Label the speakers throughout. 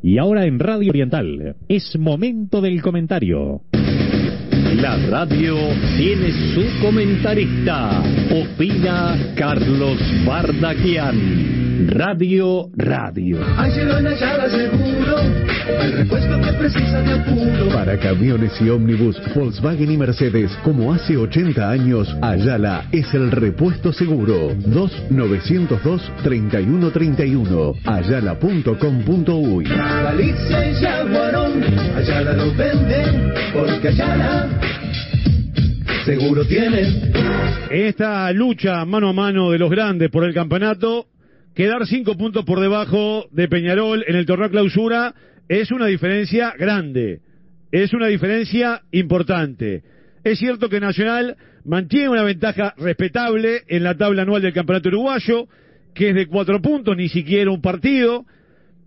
Speaker 1: Y ahora en Radio Oriental, es momento del comentario.
Speaker 2: La radio tiene su comentarista. Opina Carlos Bardaquian. Radio.
Speaker 3: Ángelo en Ayala Seguro, el repuesto que precisa de apuro.
Speaker 4: Para camiones y ómnibus, Volkswagen y Mercedes, como hace 80 años, Ayala es el repuesto seguro. 2902-3131. Ayala.com.uy.
Speaker 3: Galicia y Yaguarón, Ayala lo venden, porque Ayala seguro tiene.
Speaker 5: Esta lucha mano a mano de los grandes por el campeonato, quedar 5 puntos por debajo de Peñarol en el torneo clausura es una diferencia grande, es una diferencia importante. Es cierto que Nacional mantiene una ventaja respetable en la tabla anual del campeonato uruguayo, que es de 4 puntos, ni siquiera un partido,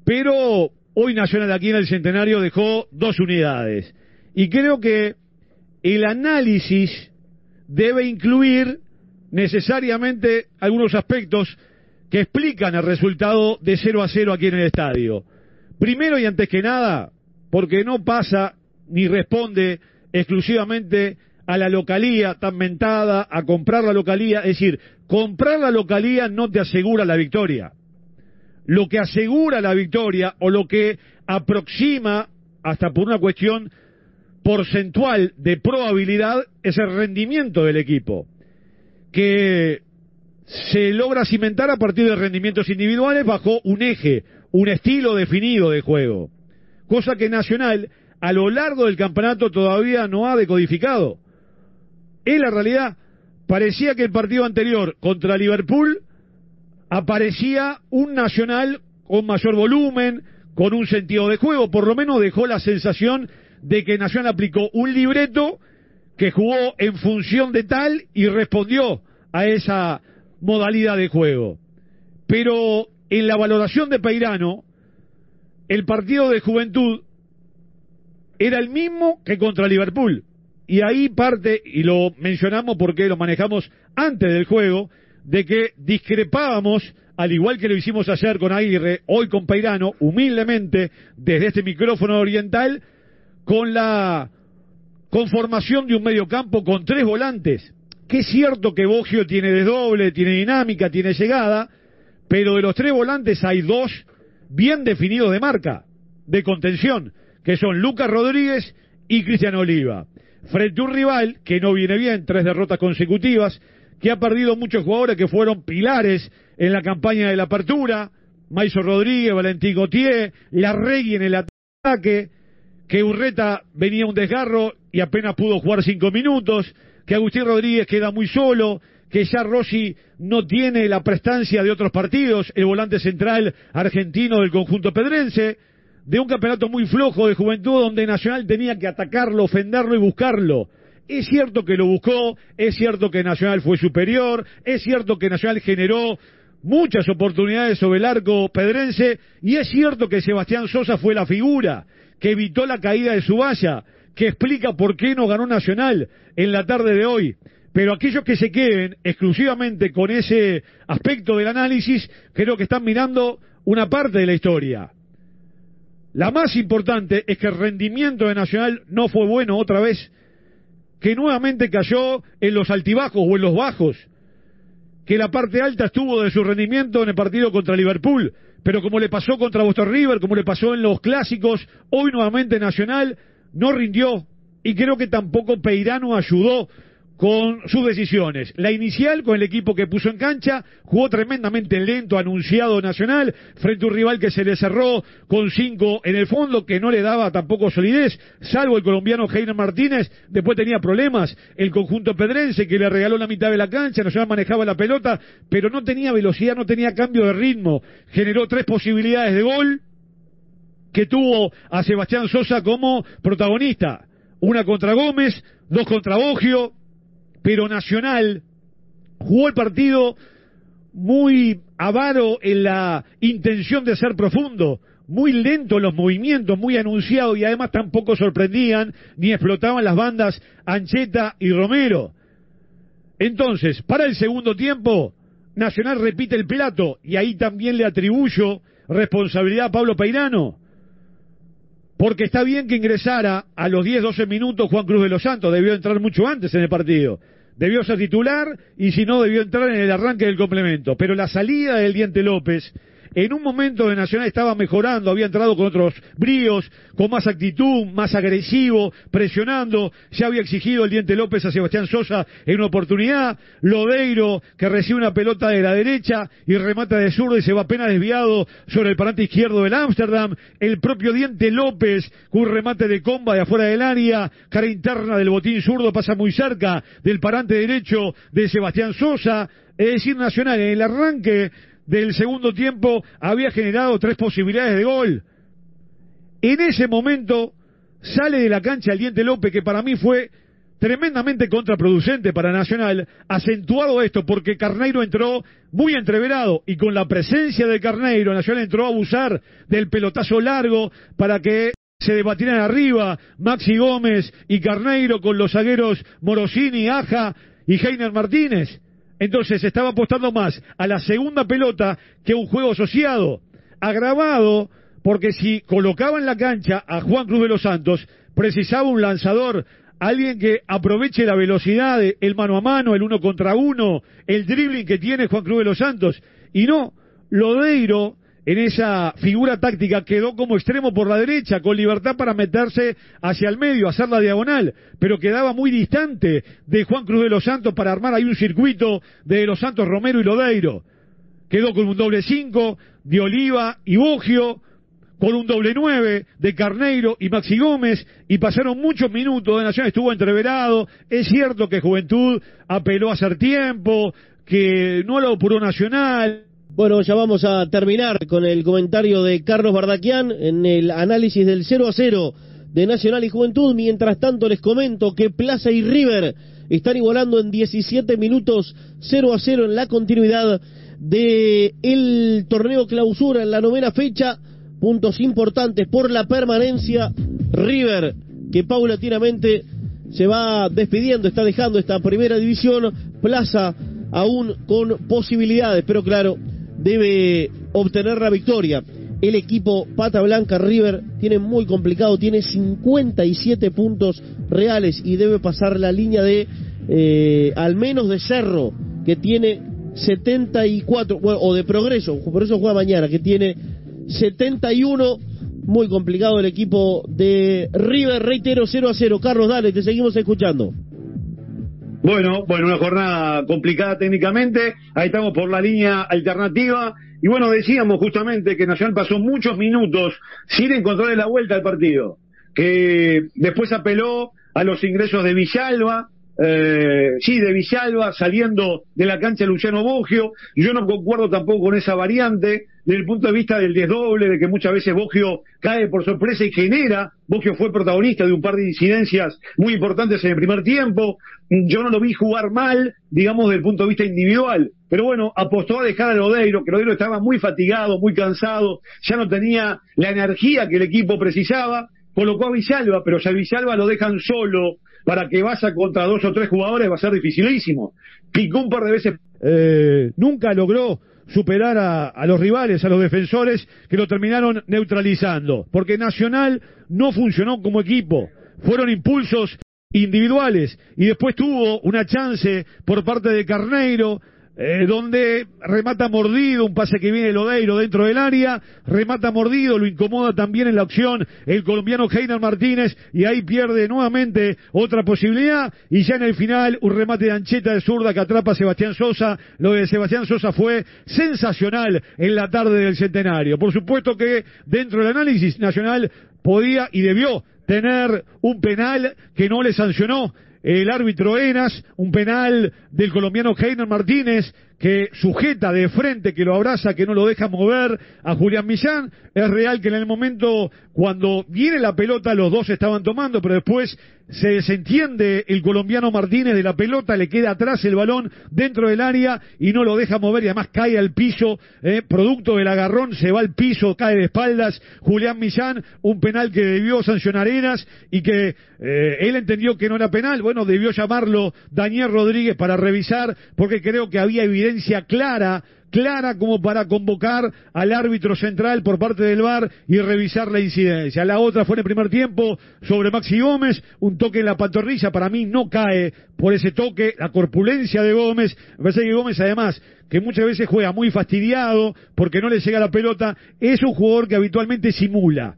Speaker 5: pero hoy Nacional aquí en el Centenario dejó 2 unidades. Y creo que el análisis debe incluir necesariamente algunos aspectos que explican el resultado de 0-0 aquí en el estadio. Primero y antes que nada, porque no pasa ni responde exclusivamente a la localía tan mentada, a comprar la localía. Es decir, comprar la localía no te asegura la victoria. Lo que asegura la victoria, o lo que aproxima, hasta por una cuestión porcentual de probabilidad, es el rendimiento del equipo, que se logra cimentar a partir de rendimientos individuales bajo un eje, un estilo definido de juego, cosa que Nacional a lo largo del campeonato todavía no ha decodificado. En la realidad, parecía que el partido anterior contra Liverpool aparecía un Nacional con mayor volumen, con un sentido de juego. Por lo menos dejó la sensación de que Nacional aplicó un libreto que jugó en función de tal y respondió a esa modalidad de juego. Pero en la valoración de Peirano, el partido de Juventud era el mismo que contra Liverpool, y ahí parte, y lo mencionamos porque lo manejamos antes del juego, de que discrepábamos, al igual que lo hicimos ayer con Aguirre, hoy con Peirano, humildemente desde este micrófono oriental, con la conformación de un mediocampo con 3 volantes. Que es cierto que Boggio tiene desdoble, tiene dinámica, tiene llegada, pero de los 3 volantes hay 2 bien definidos de marca, de contención, que son Lucas Rodríguez y Cristian Oliva, frente a un rival que no viene bien, 3 derrotas consecutivas, que ha perdido muchos jugadores que fueron pilares en la campaña de la apertura: Maiso Rodríguez, Valentín Gautier, Larregui en el ataque, que Urreta venía un desgarro y apenas pudo jugar 5 minutos, que Agustín Rodríguez queda muy solo, que ya Rossi no tiene la prestancia de otros partidos, el volante central argentino del conjunto pedrense, de un campeonato muy flojo de Juventud donde Nacional tenía que atacarlo, ofenderlo y buscarlo. Es cierto que lo buscó, es cierto que Nacional fue superior, es cierto que Nacional generó muchas oportunidades sobre el arco pedrense, y es cierto que Sebastián Sosa fue la figura que evitó la caída de su valla, que explica por qué no ganó Nacional en la tarde de hoy. Pero aquellos que se queden exclusivamente con ese aspecto del análisis, creo que están mirando una parte de la historia. La más importante es que el rendimiento de Nacional no fue bueno otra vez, que nuevamente cayó en los altibajos o en los bajos, que la parte alta estuvo de su rendimiento en el partido contra Liverpool, pero como le pasó contra Boston River, como le pasó en los clásicos, hoy nuevamente Nacional no rindió, y creo que tampoco Peirano ayudó con sus decisiones. La inicial, con el equipo que puso en cancha, jugó tremendamente lento, anunciado Nacional, frente a un rival que se le cerró con 5 en el fondo, que no le daba tampoco solidez, salvo el colombiano Heiner Martínez. Después tenía problemas el conjunto pedrense, que le regaló la mitad de la cancha. Nacional manejaba la pelota, pero no tenía velocidad, no tenía cambio de ritmo. Generó 3 posibilidades de gol, que tuvo a Sebastián Sosa como protagonista. Una contra Gómez, 2 contra Boggio. Pero Nacional jugó el partido muy avaro en la intención de ser profundo, muy lento en los movimientos, muy anunciado, y además tampoco sorprendían ni explotaban las bandas Ancheta y Romero. Entonces, para el segundo tiempo, Nacional repite el plato, y ahí también le atribuyo responsabilidad a Pablo Peirano. porque está bien que ingresara a los 10-12 minutos Juan Cruz de los Santos, debió entrar mucho antes en el partido. Debió ser titular y si no debió entrar en el arranque del complemento. Pero la salida del Diente López, en un momento de Nacional estaba mejorando, había entrado con otros bríos, con más actitud, más agresivo, presionando, ya había exigido el Diente López a Sebastián Sosa en una oportunidad, Lodeiro que recibe una pelota de la derecha y remata de zurda y se va apenas desviado sobre el parante izquierdo del Ámsterdam, el propio Diente López con un remate de comba de afuera del área, cara interna del botín zurdo, pasa muy cerca del parante derecho de Sebastián Sosa, es decir, Nacional en el arranque del segundo tiempo había generado 3 posibilidades de gol. En ese momento sale de la cancha el Diente López, que para mí fue tremendamente contraproducente para Nacional, acentuado esto porque Carneiro entró muy entreverado y con la presencia de Carneiro Nacional entró a abusar del pelotazo largo para que se debatieran arriba Maxi Gómez y Carneiro con los zagueros Morosini, Aja y Heiner Martínez. Entonces estaba apostando más a la segunda pelota que un juego asociado, agravado, porque si colocaba en la cancha a Juan Cruz de los Santos, precisaba un lanzador, alguien que aproveche la velocidad, el mano a mano, el 1 contra 1, el dribbling que tiene Juan Cruz de los Santos, y no, Lodeiro en esa figura táctica quedó como extremo por la derecha, con libertad para meterse hacia el medio, hacer la diagonal, pero quedaba muy distante de Juan Cruz de los Santos para armar ahí un circuito de los Santos, Romero y Lodeiro. Quedó con un doble 5 de Oliva y Boggio, con un doble 9 de Carneiro y Maxi Gómez, y pasaron muchos minutos, de Nacional estuvo entreverado. Es cierto que Juventud apeló a hacer tiempo, que no lo apuró Nacional.
Speaker 6: Bueno, ya vamos a terminar con el comentario de Carlos Bardaquian en el análisis del 0-0 de Nacional y Juventud. Mientras tanto les comento que Plaza y River están igualando en 17 minutos 0-0 en la continuidad del torneo clausura en la 9ª fecha. Puntos importantes por la permanencia. River, que paulatinamente se va despidiendo, está dejando esta primera división. Plaza aún con posibilidades, pero claro, debe obtener la victoria. El equipo Pata Blanca, River, tiene muy complicado, tiene 57 puntos reales y debe pasar la línea de al menos de Cerro, que tiene 74, bueno, o de Progreso, por eso juega mañana, que tiene 71. Muy complicado el equipo de River, reitero, 0-0. Carlos, dale, te seguimos escuchando.
Speaker 5: Bueno, una jornada complicada técnicamente, ahí estamos por la línea alternativa, y bueno, decíamos justamente que Nacional pasó muchos minutos sin encontrarle la vuelta al partido, que después apeló a los ingresos de Villalba, de Villalba, saliendo de la cancha Luciano Boggio. Yo no concuerdo tampoco con esa variante, desde el punto de vista del desdoble, de que muchas veces Boggio cae por sorpresa y genera. Boggio fue protagonista de un par de incidencias muy importantes en el primer tiempo. Yo no lo vi jugar mal, digamos, desde el punto de vista individual, pero bueno, apostó a dejar a Lodeiro, que Lodeiro estaba muy fatigado, muy cansado, ya no tenía la energía que el equipo precisaba. Colocó a Villalba, pero si a Villalba lo dejan solo para que vaya contra 2 o 3 jugadores va a ser dificilísimo. Picó un par de veces. Nunca logró superar a los rivales, a los defensores, que lo terminaron neutralizando, porque Nacional no funcionó como equipo, fueron impulsos individuales, y después tuvo una chance por parte de Carneiro, donde remata mordido, un pase que viene Lodeiro dentro del área, remata mordido, lo incomoda también en la opción el colombiano Heiner Martínez, y ahí pierde nuevamente otra posibilidad, y ya en el final un remate de Ancheta de zurda que atrapa a Sebastián Sosa. Lo de Sebastián Sosa fue sensacional en la tarde del centenario. Por supuesto que dentro del análisis Nacional podía y debió tener un penal que no le sancionó el árbitro Enas, un penal del colombiano Heiner Martínez, que sujeta de frente, que lo abraza, que no lo deja mover a Julián Millán. Es real que en el momento cuando viene la pelota los dos estaban tomando, pero después se desentiende el colombiano Martínez de la pelota, le queda atrás el balón dentro del área y no lo deja mover, y además cae al piso, producto del agarrón, se va al piso, cae de espaldas Julián Millán. Un penal que debió sancionar Enas y que él entendió que no era penal. Bueno, debió llamarlo Daniel Rodríguez para revisar, porque creo que había evidencia clara clara como para convocar al árbitro central por parte del VAR y revisar la incidencia. La otra fue en el primer tiempo sobre Maxi Gómez, un toque en la pantorrilla, para mí no cae por ese toque, la corpulencia de Gómez. Me parece que Gómez, además, que muchas veces juega muy fastidiado porque no le llega la pelota, es un jugador que habitualmente simula,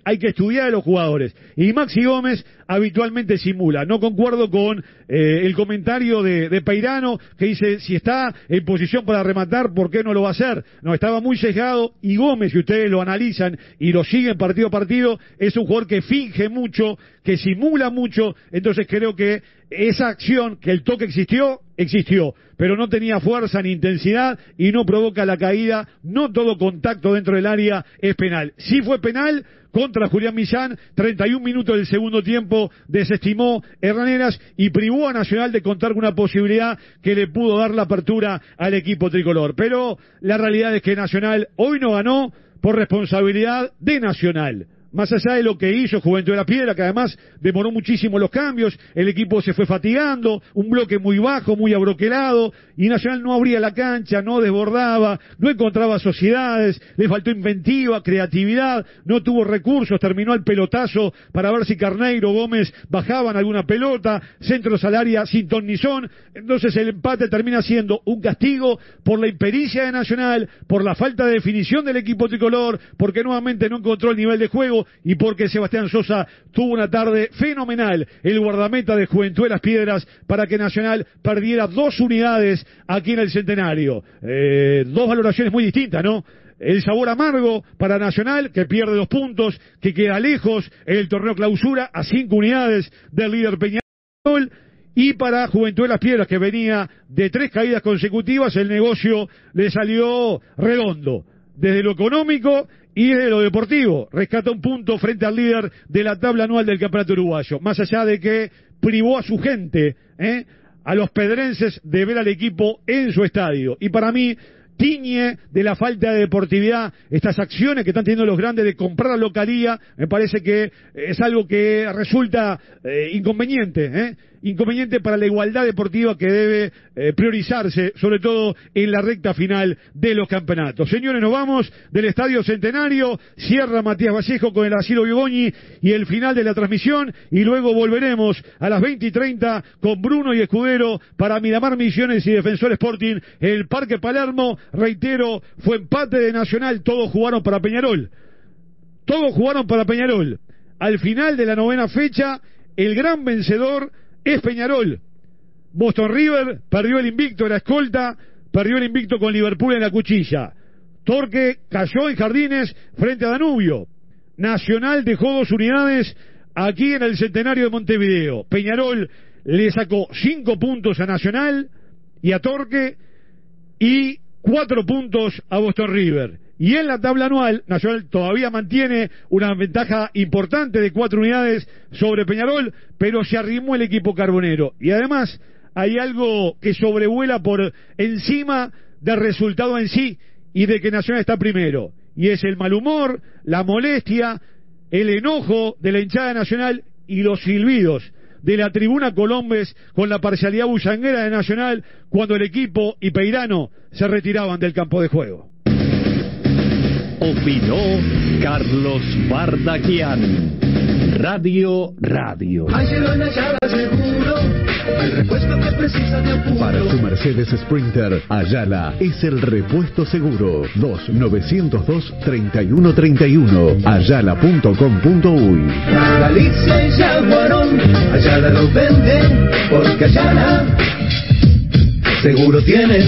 Speaker 5: hay que estudiar a los jugadores, y Maxi Gómez habitualmente simula. No concuerdo con el comentario de Peirano, que dice, si está en posición para rematar, ¿por qué no lo va a hacer? No, estaba muy sesgado, y Gómez, si ustedes lo analizan y lo siguen partido a partido, es un jugador que finge mucho, que simula mucho. Entonces creo que esa acción, que el toque existió, pero no tenía fuerza ni intensidad y no provoca la caída. No todo contacto dentro del área es penal. Sí fue penal contra Julián Millán, 31 minutos del segundo tiempo desestimó Hernaneras y privó a Nacional de contar con una posibilidad que le pudo dar la apertura al equipo tricolor. Pero la realidad es que Nacional hoy no ganó por responsabilidad de Nacional. Más allá de lo que hizo Juventud de la Piedra, que además demoró muchísimo los cambios, el equipo se fue fatigando, un bloque muy bajo, muy abroquelado, y Nacional no abría la cancha, no desbordaba, no encontraba sociedades, le faltó inventiva, creatividad, no tuvo recursos, terminó al pelotazo para ver si Carneiro o Gómez bajaban alguna pelota, centros al área sin ton ni son. Entonces el empate termina siendo un castigo por la impericia de Nacional, por la falta de definición del equipo tricolor, porque nuevamente no encontró el nivel de juego, y porque Sebastián Sosa tuvo una tarde fenomenal, el guardameta de Juventud de las Piedras, para que Nacional perdiera 2 unidades aquí en el Centenario. 2 valoraciones muy distintas, ¿no? El sabor amargo para Nacional, que pierde 2 puntos, que queda lejos en el torneo clausura a 5 unidades del líder Peñarol, y para Juventud de las Piedras, que venía de 3 caídas consecutivas, el negocio le salió redondo, desde lo económico y de lo deportivo. Rescata un punto frente al líder de la tabla anual del campeonato uruguayo, más allá de que privó a su gente, a los pedrenses, de ver al equipo en su estadio. Y para mí tiñe de la falta de deportividad estas acciones que están teniendo los grandes de comprar la localía. Me parece que es algo que resulta inconveniente para la igualdad deportiva que debe priorizarse, sobre todo en la recta final de los campeonatos. Señores, nos vamos del Estadio Centenario, cierra Matías Vallejo con el Asilo Bigogni y el final de la transmisión, y luego volveremos a las 20:30 con Bruno y Escudero para Miramar Misiones y Defensor Sporting en el Parque Palermo. Reitero, fue empate de Nacional, todos jugaron para Peñarol. Al final de la 9ª fecha, el gran vencedor es Peñarol. Boston River perdió el invicto, era escolta, perdió el invicto con Liverpool en la cuchilla. Torque cayó en Jardines frente a Danubio. Nacional dejó 2 unidades aquí en el Centenario de Montevideo. Peñarol le sacó 5 puntos a Nacional y a Torque, y 4 puntos a Boston River. Y en la tabla anual, Nacional todavía mantiene una ventaja importante de 4 unidades sobre Peñarol, pero se arrimó el equipo carbonero. Y además hay algo que sobrevuela por encima del resultado en sí y de que Nacional está primero. Y es el mal humor, la molestia, el enojo de la hinchada Nacional y los silbidos de la tribuna Colombes con la parcialidad bullanguera de Nacional cuando el equipo y Peirano se retiraban del campo de juego.
Speaker 2: Opinó Carlos Bardaquian. Radio.
Speaker 3: Barcelona ya la seguro, el repuesto que precisa de apuro.
Speaker 4: Para su Mercedes Sprinter, Ayala es el repuesto seguro. 2-902-3131. Ayala.com.uy.
Speaker 3: Galicia y Yaguarón, Ayala lo vende, porque Ayala seguro tiene.